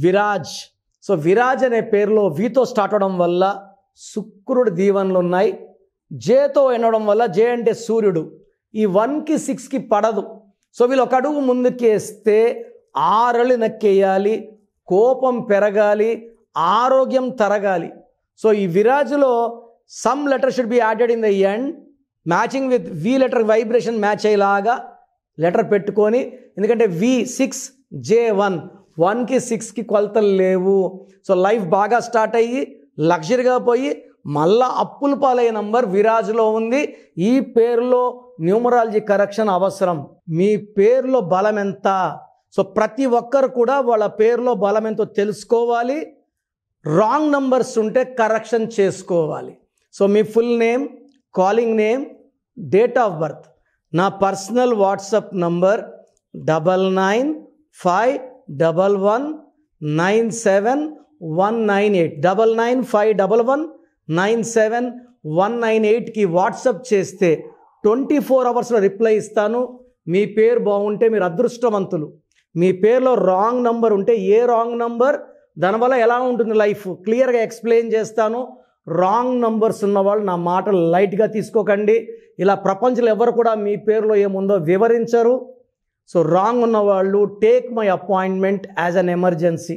Viraj. So Viraj అనే పేరులో వీతో start అవడం వల్ల శుక్రుడి దీవెనలు ఉన్నాయి. జేతో ఎనడం వల్ల జే అంటే సూర్యుడు. ఈ 1కి 6కి పడదు. సో వీళ్ళు ఒక అడుగు ముందుకేస్తే 6 అడుగులు నక్కేయాలి, కోపం పెరగాలి, ఆరోగ్యం తరగాలి. సో ఈ విరాజ్లో some letter should be added in the end matching with V letter vibration match అయ్యేలాగా లెటర్ పెట్టుకొని, ఎందుకంటే V6J1 1కి 6కి కొలతలు లేవు. సో లైఫ్ బాగా స్టార్ట్ అయ్యి లగ్జరీగా పోయి మళ్ళా అప్పుల పాలయ్యే నంబర్ విరాజ్లో ఉంది. ఈ పేరులో న్యూమరాలజీ కరెక్షన్ అవసరం. మీ పేరులో బలం ఎంత? సో ప్రతి ఒక్కరు కూడా వాళ్ళ పేరులో బలం ఎంతో తెలుసుకోవాలి. రాంగ్ నంబర్స్ ఉంటే కరెక్షన్ చేసుకోవాలి. So me full name, calling name, date of birth. నా పర్సనల్ వాట్సాప్ నంబర్ 9951197198 9951197198కి వాట్సాప్ చేస్తే 24 అవర్స్లో రిప్లై ఇస్తాను. మీ పేరు బాగుంటే మీరు అదృష్టవంతులు. మీ పేరులో రాంగ్ నంబర్ ఉంటే ఏ రాంగ్ నంబర్, దానివల్ల ఎలా ఉంటుంది లైఫ్ క్లియర్గా ఎక్స్ప్లెయిన్ చేస్తాను. రాంగ్ నంబర్స్ ఉన్నవాళ్ళు నా మాటలు లైట్గా తీసుకోకండి. ఇలా ప్రపంచంలో ఎవరు కూడా మీ పేరులో ఏముందో వివరించరు. సో రాంగ్ ఉన్నవాళ్ళు take my appointment as an emergency.